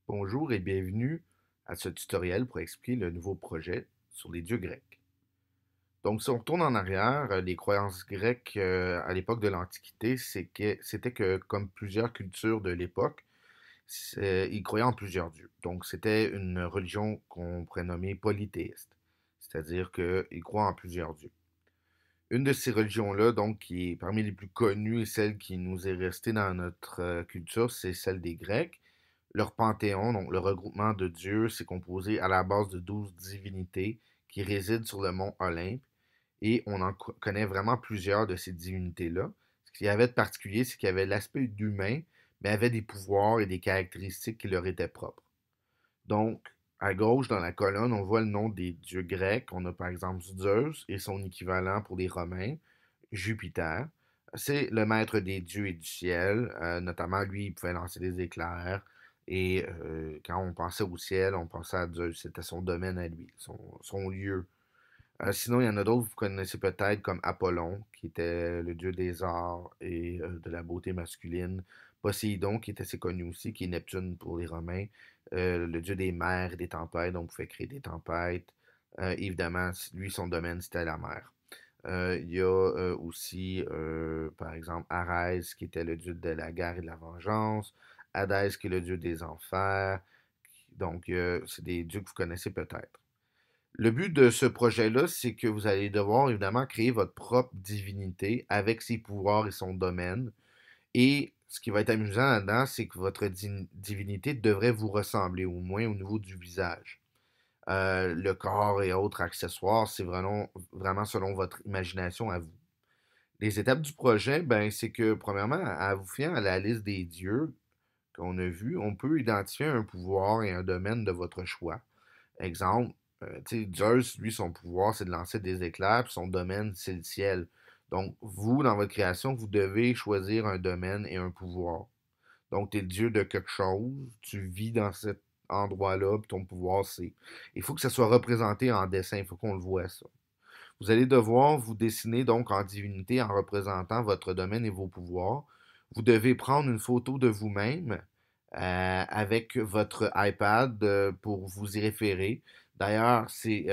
Bonjour et bienvenue à ce tutoriel pour expliquer le nouveau projet sur les dieux grecs. Donc, si on retourne en arrière, les croyances grecques à l'époque de l'Antiquité, c'était que, comme plusieurs cultures de l'époque, ils croyaient en plusieurs dieux. Donc, c'était une religion qu'on pourrait nommer polythéiste, c'est-à-dire qu'ils croient en plusieurs dieux. Une de ces religions-là, donc, qui est parmi les plus connues et celle qui nous est restée dans notre culture, c'est celle des Grecs. Leur panthéon, donc le regroupement de dieux, c'est composé à la base de 12 divinités qui résident sur le mont Olympe. Et on en connaît vraiment plusieurs de ces divinités-là. Ce qu'il y avait de particulier, c'est qu'il y avait l'aspect d'humain, mais avait des pouvoirs et des caractéristiques qui leur étaient propres. Donc, à gauche, dans la colonne, on voit le nom des dieux grecs. On a par exemple Zeus et son équivalent pour les Romains, Jupiter. C'est le maître des dieux et du ciel. Notamment, lui, il pouvait lancer des éclairs. Et quand on pensait au ciel, on pensait à Zeus. C'était son domaine à lui, son lieu. Sinon, il y en a d'autres que vous connaissez peut-être, comme Apollon, qui était le dieu des arts et de la beauté masculine. Poséidon, qui est assez connu aussi, qui est Neptune pour les Romains. Le dieu des mers et des tempêtes, donc on pouvait créer des tempêtes. Évidemment, lui, son domaine, c'était la mer. Il y a aussi, par exemple, Arès, qui était le dieu de la guerre et de la vengeance. Hadès, qui est le dieu des enfers. Donc, c'est des dieux que vous connaissez peut-être. Le but de ce projet-là, c'est que vous allez devoir évidemment créer votre propre divinité avec ses pouvoirs et son domaine. Et ce qui va être amusant là-dedans, c'est que votre divinité devrait vous ressembler, au moins au niveau du visage. Le corps et autres accessoires, c'est vraiment selon votre imagination à vous. Les étapes du projet, ben, c'est que, premièrement, à vous fiant à la liste des dieux qu'on a vus, on peut identifier un pouvoir et un domaine de votre choix. Exemple, tu sais, Zeus, lui, son pouvoir, c'est de lancer des éclairs, puis son domaine, c'est le ciel. Donc, vous, dans votre création, vous devez choisir un domaine et un pouvoir. Donc, tu es le dieu de quelque chose, tu vis dans cet endroit-là, puis ton pouvoir, c'est... Il faut que ça soit représenté en dessin, il faut qu'on le voit, ça. Vous allez devoir vous dessiner donc en divinité en représentant votre domaine et vos pouvoirs. Vous devez prendre une photo de vous-même avec votre iPad pour vous y référer. D'ailleurs, c'est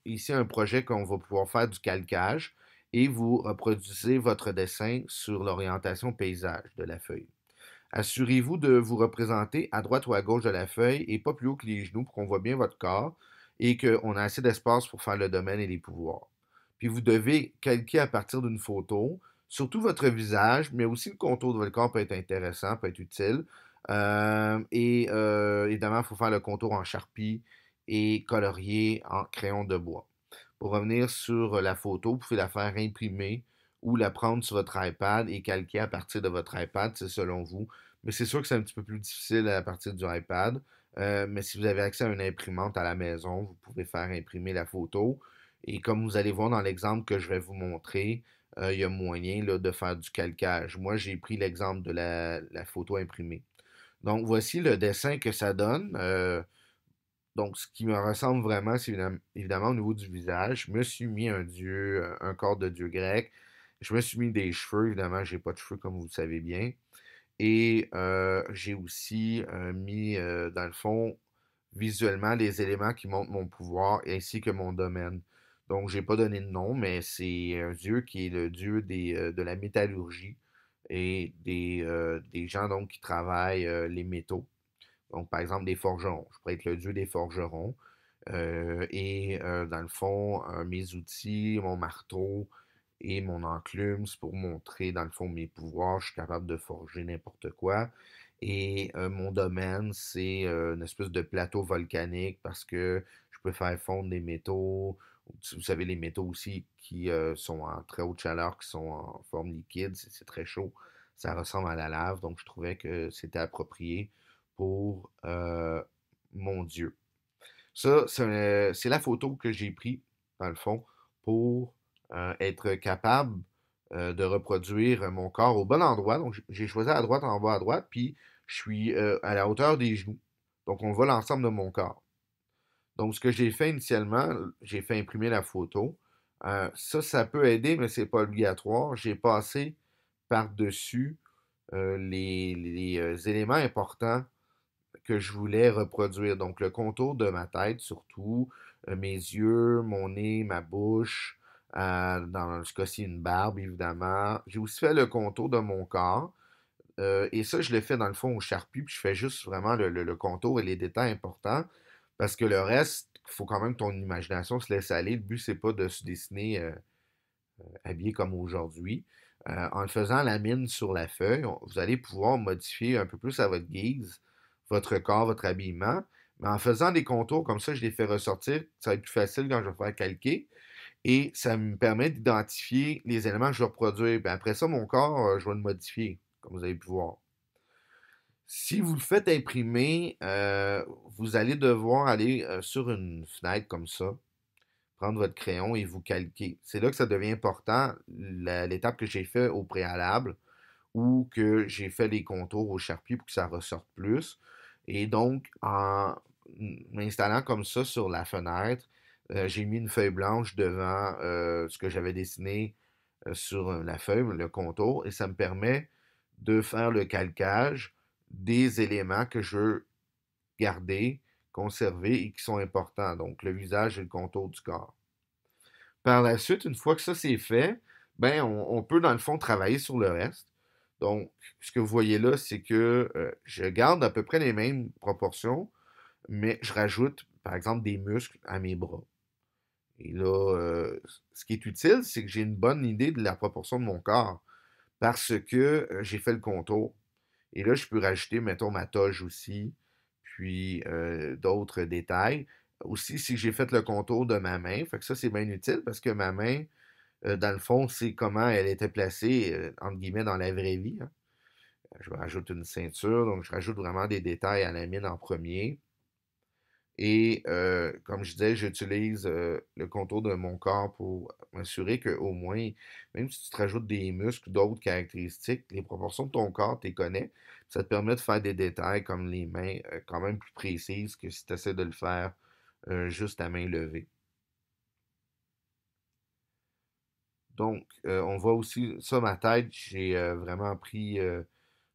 ici un projet qu'on va pouvoir faire du calcage et vous reproduisez votre dessin sur l'orientation paysage de la feuille. Assurez-vous de vous représenter à droite ou à gauche de la feuille et pas plus haut que les genoux pour qu'on voit bien votre corps et qu'on a assez d'espace pour faire le domaine et les pouvoirs. Puis vous devez calquer à partir d'une photo, surtout votre visage, mais aussi le contour de votre corps peut être intéressant, peut être utile. Évidemment, il faut faire le contour en charpie et colorier en crayon de bois. Pour revenir sur la photo, vous pouvez la faire imprimer ou la prendre sur votre iPad et calquer à partir de votre iPad, c'est selon vous. Mais c'est sûr que c'est un petit peu plus difficile à partir du iPad. Mais si vous avez accès à une imprimante à la maison, vous pouvez faire imprimer la photo. Et comme vous allez voir dans l'exemple que je vais vous montrer, il y a moyen là, de faire du calcage. Moi, j'ai pris l'exemple de la photo imprimée. Donc, voici le dessin que ça donne. Donc, ce qui me ressemble vraiment, c'est évidemment au niveau du visage. Je me suis mis un dieu, un corps de dieu grec. Je me suis mis des cheveux, évidemment, j'ai pas de cheveux comme vous le savez bien. Et j'ai aussi mis, dans le fond, visuellement, les éléments qui montrent mon pouvoir ainsi que mon domaine. Donc, j'ai pas donné de nom, mais c'est un dieu qui est le dieu de la métallurgie et des gens donc qui travaillent les métaux. Donc, par exemple, des forgerons. Je pourrais être le dieu des forgerons. Dans le fond, mes outils, mon marteau et mon enclume, c'est pour montrer, dans le fond, mes pouvoirs. Je suis capable de forger n'importe quoi. Et mon domaine, c'est une espèce de plateau volcanique parce que je peux faire fondre des métaux. Vous savez, les métaux aussi qui sont en très haute chaleur, qui sont en forme liquide, c'est très chaud. Ça ressemble à la lave, donc je trouvais que c'était approprié pour mon Dieu. Ça, c'est la photo que j'ai prise, dans le fond, pour être capable de reproduire mon corps au bon endroit. Donc, j'ai choisi à droite, en bas à droite, puis je suis à la hauteur des genoux. Donc, on voit l'ensemble de mon corps. Donc, ce que j'ai fait initialement, j'ai fait imprimer la photo. Ça peut aider, mais c'est pas obligatoire. J'ai passé par-dessus les éléments importants que je voulais reproduire. Donc, le contour de ma tête, surtout, mes yeux, mon nez, ma bouche, dans ce cas-ci, une barbe, évidemment. J'ai aussi fait le contour de mon corps. Et ça, je le fais dans le fond au Sharpie, puis je fais juste vraiment le contour et les détails importants. Parce que le reste, il faut quand même que ton imagination se laisse aller. Le but, c'est pas de se dessiner habillé comme aujourd'hui. En le faisant à la mine sur la feuille, vous allez pouvoir modifier un peu plus à votre guise votre corps, votre habillement. Mais en faisant des contours comme ça, je les fais ressortir. Ça va être plus facile quand je vais faire calquer. Et ça me permet d'identifier les éléments que je vais reproduire. Puis après ça, mon corps, je vais le modifier, comme vous avez pu voir. Si vous le faites imprimer, vous allez devoir aller sur une fenêtre comme ça, prendre votre crayon et vous calquer. C'est là que ça devient important, l'étape que j'ai fait au préalable, ou que j'ai fait les contours au Sharpie pour que ça ressorte plus. Et donc, en m'installant comme ça sur la fenêtre, j'ai mis une feuille blanche devant ce que j'avais dessiné sur la feuille, le contour, et ça me permet de faire le calcage des éléments que je veux garder, conserver et qui sont importants. Donc, le visage et le contour du corps. Par la suite, une fois que ça c'est fait, ben on peut dans le fond travailler sur le reste. Donc, ce que vous voyez là, c'est que je garde à peu près les mêmes proportions, mais je rajoute, par exemple, des muscles à mes bras. Et là, ce qui est utile, c'est que j'ai une bonne idée de la proportion de mon corps parce que j'ai fait le contour. Et là, je peux rajouter, mettons, ma toge aussi, puis d'autres détails. Aussi, si j'ai fait le contour de ma main, fait que ça, c'est bien utile parce que ma main, dans le fond, c'est comment elle était placée, entre guillemets, dans la vraie vie, hein. Je rajoute une ceinture, donc je rajoute vraiment des détails à la mine en premier. Et comme je disais, j'utilise le contour de mon corps pour m'assurer qu'au moins, même si tu te rajoutes des muscles, d'autres caractéristiques, les proportions de ton corps, tu les connais. Ça te permet de faire des détails comme les mains quand même plus précises que si tu essaies de le faire juste à main levée. Donc, on voit aussi ça, ma tête, j'ai vraiment pris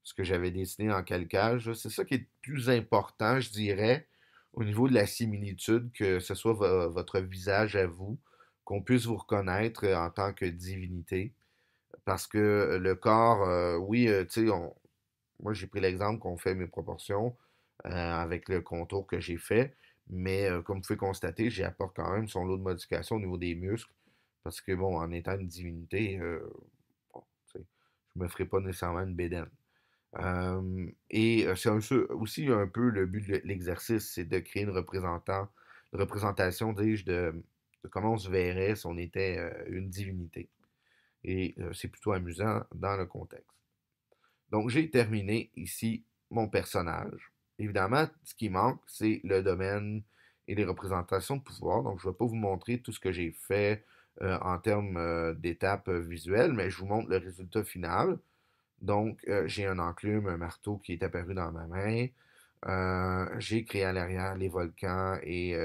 ce que j'avais dessiné en calcage. C'est ça qui est le plus important, je dirais, au niveau de la similitude, que ce soit votre visage à vous, qu'on puisse vous reconnaître en tant que divinité. Parce que le corps, oui, tu sais, moi j'ai pris l'exemple qu'on fait mes proportions avec le contour que j'ai fait, mais comme vous pouvez constater, j'y apporte quand même son lot de modifications au niveau des muscles, parce que bon, en étant une divinité, bon, tu sais, je me ferai pas nécessairement une bédaine. Et c'est aussi un peu le but de l'exercice, c'est de créer une représentation, dis-je, de comment on se verrait si on était une divinité. Et c'est plutôt amusant dans le contexte. Donc, j'ai terminé ici mon personnage. Évidemment, ce qui manque, c'est le domaine et les représentations de pouvoir. Donc, je ne vais pas vous montrer tout ce que j'ai fait en termes d'étapes visuelles, mais je vous montre le résultat final. Donc, j'ai un enclume, un marteau qui est apparu dans ma main. J'ai créé à l'arrière les volcans et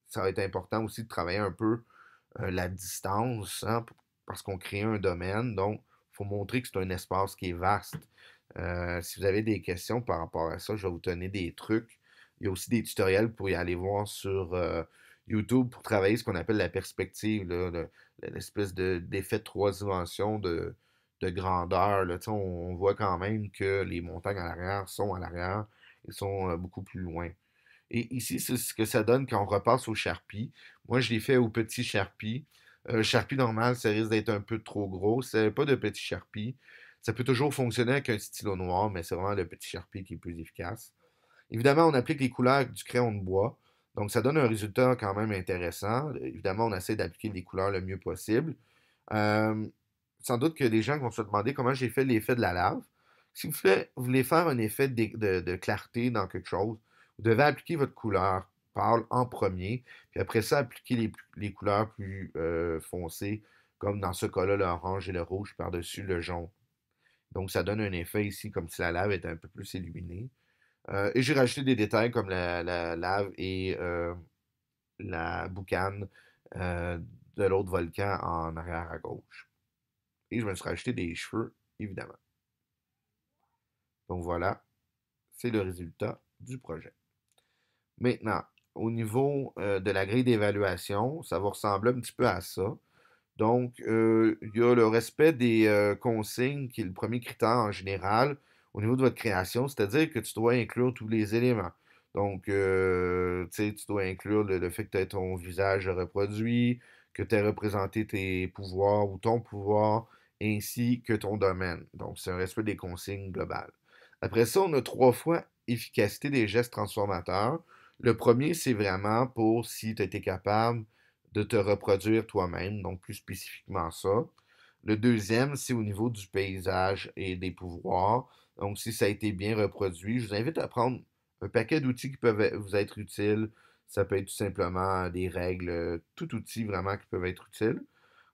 ça va être important aussi de travailler un peu la distance, hein, parce qu'on crée un domaine. Donc, il faut montrer que c'est un espace qui est vaste. Si vous avez des questions par rapport à ça, je vais vous donner des trucs. Il y a aussi des tutoriels pour y aller voir sur YouTube pour travailler ce qu'on appelle la perspective, là, l'espèce d'effet de trois dimensions de grandeur. Là. On voit quand même que les montagnes à l'arrière sont à l'arrière et sont beaucoup plus loin. Et ici, c'est ce que ça donne quand on repasse au Sharpie. Moi, je l'ai fait au petit Sharpie. Sharpie normal, ça risque d'être un peu trop gros. Si vous n'avez pas de petit Sharpie, ça peut toujours fonctionner avec un stylo noir, mais c'est vraiment le petit Sharpie qui est plus efficace. Évidemment, on applique les couleurs avec du crayon de bois. Donc, ça donne un résultat quand même intéressant. Évidemment, on essaie d'appliquer les couleurs le mieux possible. Euh, Sans doute que des gens vont se demander comment j'ai fait l'effet de la lave. Si vous voulez faire un effet de clarté dans quelque chose, vous devez appliquer votre couleur pâle en premier, puis après ça, appliquer les couleurs plus foncées, comme dans ce cas-là, l'orange et le rouge par-dessus le jaune. Donc, ça donne un effet ici comme si la lave était un peu plus illuminée. Et j'ai rajouté des détails comme la lave et la boucane euh, de l'autre volcan en arrière à gauche. Et je me suis rajouté des cheveux, évidemment. Donc voilà, c'est le résultat. du projet. Maintenant, au niveau de la grille d'évaluation, ça va ressembler un petit peu à ça. Donc, il y a le respect des consignes qui est le premier critère en général au niveau de votre création, c'est-à-dire que tu dois inclure tous les éléments. Donc, tu sais, tu dois inclure le fait que tu aies ton visage reproduit, que tu aies représenté tes pouvoirs ou ton pouvoir, ainsi que ton domaine. Donc, c'est un respect des consignes globales. Après ça, on a trois fois efficacité des gestes transformateurs. Le premier, c'est vraiment pour si tu as été capable de te reproduire toi-même, donc plus spécifiquement ça. Le deuxième, c'est au niveau du paysage et des pouvoirs. Donc, si ça a été bien reproduit, je vous invite à prendre un paquet d'outils qui peuvent vous être utiles. Ça peut être tout simplement des règles, tout outil vraiment qui peuvent être utiles.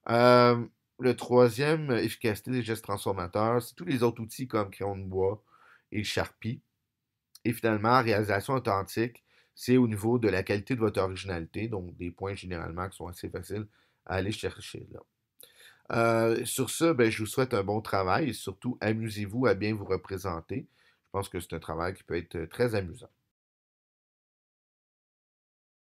Euh, le troisième, efficacité des gestes transformateurs, c'est tous les autres outils comme crayon de bois et Sharpie. Et finalement, réalisation authentique, c'est au niveau de la qualité de votre originalité, donc des points généralement qui sont assez faciles à aller chercher là. Sur ce, ben, je vous souhaite un bon travail et surtout amusez-vous à bien vous représenter. Je pense que c'est un travail qui peut être très amusant.